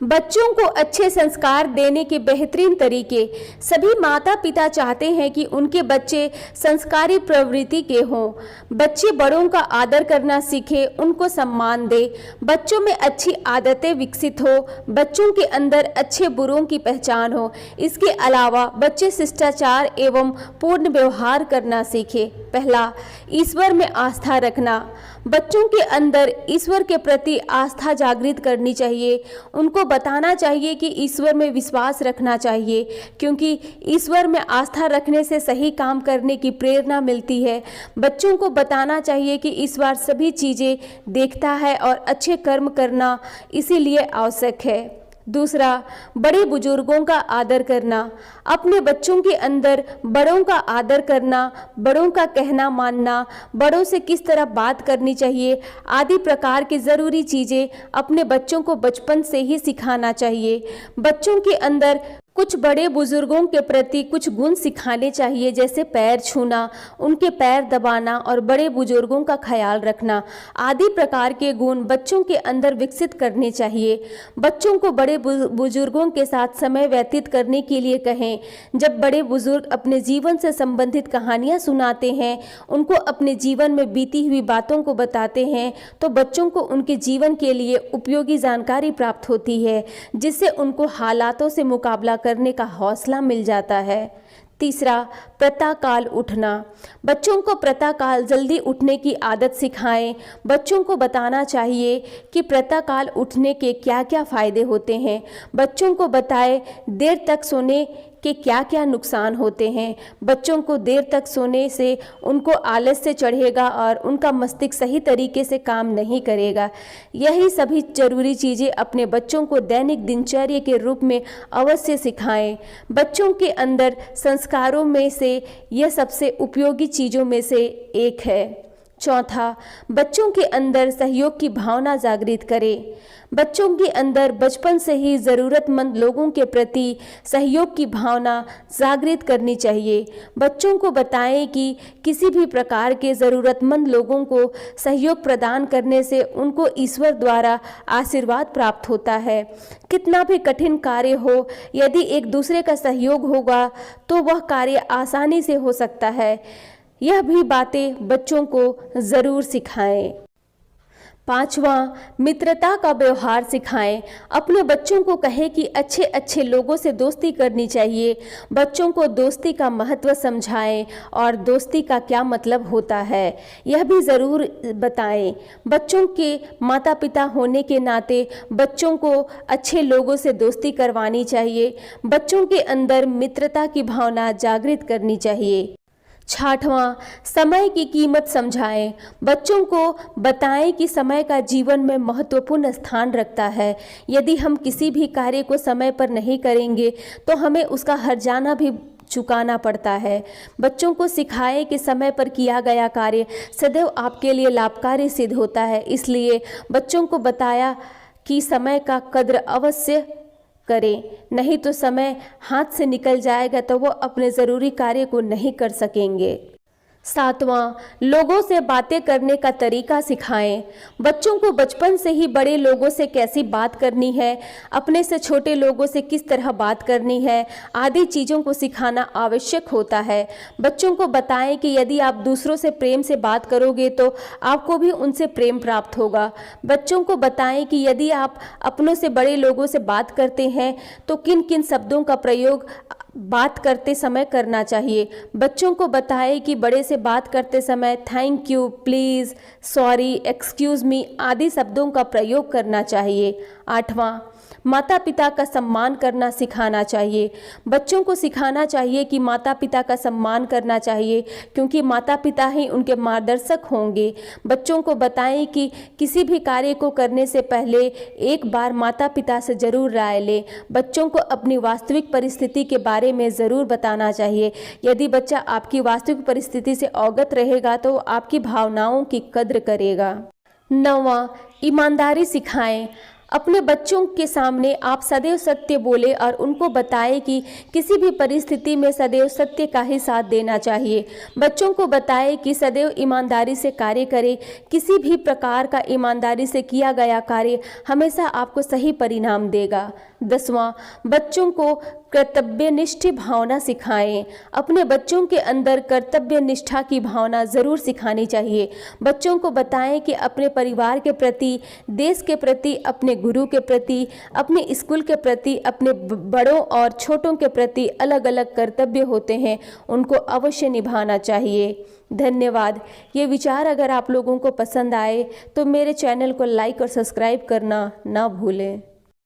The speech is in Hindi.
बच्चों को अच्छे संस्कार देने के बेहतरीन तरीके। सभी माता पिता चाहते हैं कि उनके बच्चे संस्कारी प्रवृत्ति के हों। बच्चे बड़ों का आदर करना सीखें, उनको सम्मान दें, बच्चों में अच्छी आदतें विकसित हो, बच्चों के अंदर अच्छे बुरों की पहचान हो। इसके अलावा बच्चे शिष्टाचार एवं पूर्ण व्यवहार करना सीखें। पहला, ईश्वर में आस्था रखना। बच्चों के अंदर ईश्वर के प्रति आस्था जागृत करनी चाहिए। उनको बताना चाहिए कि ईश्वर में विश्वास रखना चाहिए, क्योंकि ईश्वर में आस्था रखने से सही काम करने की प्रेरणा मिलती है। बच्चों को बताना चाहिए कि ईश्वर सभी चीज़ें देखता है और अच्छे कर्म करना इसीलिए आवश्यक है। दूसरा, बड़े बुजुर्गों का आदर करना। अपने बच्चों के अंदर बड़ों का आदर करना, बड़ों का कहना मानना, बड़ों से किस तरह बात करनी चाहिए आदि प्रकार की ज़रूरी चीज़ें अपने बच्चों को बचपन से ही सिखाना चाहिए। बच्चों के अंदर कुछ बड़े बुजुर्गों के प्रति कुछ गुण सिखाने चाहिए, जैसे पैर छूना, उनके पैर दबाना और बड़े बुजुर्गों का ख्याल रखना आदि प्रकार के गुण बच्चों के अंदर विकसित करने चाहिए। बच्चों को बड़े बुजुर्गों के साथ समय व्यतीत करने के लिए कहें। जब बड़े बुजुर्ग अपने जीवन से संबंधित कहानियाँ सुनाते हैं, उनको अपने जीवन में बीती हुई बातों को बताते हैं, तो बच्चों को उनके जीवन के लिए उपयोगी जानकारी प्राप्त होती है, जिससे उनको हालातों से मुकाबला करने का हौसला मिल जाता है। तीसरा, प्रातःकाल उठना। बच्चों को प्रातःकाल जल्दी उठने की आदत सिखाएं। बच्चों को बताना चाहिए कि प्रातःकाल उठने के क्या क्या फ़ायदे होते हैं। बच्चों को बताएं देर तक सोने के क्या क्या नुकसान होते हैं। बच्चों को देर तक सोने से उनको आलस्य चढ़ेगा और उनका मस्तिष्क सही तरीके से काम नहीं करेगा। यही सभी जरूरी चीज़ें अपने बच्चों को दैनिक दिनचर्या के रूप में अवश्य सिखाएं। बच्चों के अंदर संस्कारों में से यह सबसे उपयोगी चीज़ों में से एक है। चौथा, बच्चों के अंदर सहयोग की भावना जागृत करें। बच्चों के अंदर बचपन से ही ज़रूरतमंद लोगों के प्रति सहयोग की भावना जागृत करनी चाहिए। बच्चों को बताएं कि किसी भी प्रकार के ज़रूरतमंद लोगों को सहयोग प्रदान करने से उनको ईश्वर द्वारा आशीर्वाद प्राप्त होता है। कितना भी कठिन कार्य हो, यदि एक दूसरे का सहयोग होगा तो वह कार्य आसानी से हो सकता है। यह भी बातें बच्चों को ज़रूर सिखाएं। पांचवा, मित्रता का व्यवहार सिखाएं। अपने बच्चों को कहें कि अच्छे अच्छे लोगों से दोस्ती करनी चाहिए। बच्चों को दोस्ती का महत्व समझाएं और दोस्ती का क्या मतलब होता है यह भी ज़रूर बताएं। बच्चों के माता पिता होने के नाते बच्चों को अच्छे लोगों से दोस्ती करवानी चाहिए। बच्चों के अंदर मित्रता की भावना जागृत करनी चाहिए। छठवां, समय की कीमत समझाएं। बच्चों को बताएं कि समय का जीवन में महत्वपूर्ण स्थान रखता है। यदि हम किसी भी कार्य को समय पर नहीं करेंगे तो हमें उसका हर्जाना भी चुकाना पड़ता है। बच्चों को सिखाएं कि समय पर किया गया कार्य सदैव आपके लिए लाभकारी सिद्ध होता है। इसलिए बच्चों को बताया कि समय का कद्र अवश्य करें, नहीं तो समय हाथ से निकल जाएगा तो वो अपने ज़रूरी कार्य को नहीं कर सकेंगे। सातवां, लोगों से बातें करने का तरीका सिखाएं। बच्चों को बचपन से ही बड़े लोगों से कैसी बात करनी है, अपने से छोटे लोगों से किस तरह बात करनी है आदि चीज़ों को सिखाना आवश्यक होता है। बच्चों को बताएं कि यदि आप दूसरों से प्रेम से बात करोगे तो आपको भी उनसे प्रेम प्राप्त होगा। बच्चों को बताएं कि यदि आप अपनों से बड़े लोगों से बात करते हैं तो किन किन शब्दों का प्रयोग बात करते समय करना चाहिए। बच्चों को बताएं कि बड़े से बात करते समय thank you, please, sorry, excuse me आदि शब्दों का प्रयोग करना चाहिए। आठवां, माता पिता का सम्मान करना सिखाना चाहिए। बच्चों को सिखाना चाहिए कि माता पिता का सम्मान करना चाहिए, क्योंकि माता पिता ही उनके मार्गदर्शक होंगे। बच्चों को बताएं कि किसी भी कार्य को करने से पहले एक बार माता पिता से ज़रूर राय लें। बच्चों को अपनी वास्तविक परिस्थिति के बारे में ज़रूर बताना चाहिए। यदि बच्चा आपकी वास्तविक परिस्थिति से अवगत रहेगा तो आपकी भावनाओं की कद्र करेगा। नौवां, ईमानदारी सिखाएं। अपने बच्चों के सामने आप सदैव सत्य बोले और उनको बताएं कि किसी भी परिस्थिति में सदैव सत्य का ही साथ देना चाहिए। बच्चों को बताएं कि सदैव ईमानदारी से कार्य करें। किसी भी प्रकार का ईमानदारी से किया गया कार्य हमेशा आपको सही परिणाम देगा। 10वां, बच्चों को कर्तव्यनिष्ठ भावना सिखाएं। अपने बच्चों के अंदर कर्तव्य निष्ठा की भावना ज़रूर सिखानी चाहिए। बच्चों को बताएं कि अपने परिवार के प्रति, देश के प्रति, अपने गुरु के प्रति, अपने स्कूल के प्रति, अपने बड़ों और छोटों के प्रति अलग अलग कर्तव्य होते हैं, उनको अवश्य निभाना चाहिए। धन्यवाद। ये विचार अगर आप लोगों को पसंद आए तो मेरे चैनल को लाइक और सब्सक्राइब करना ना भूलें।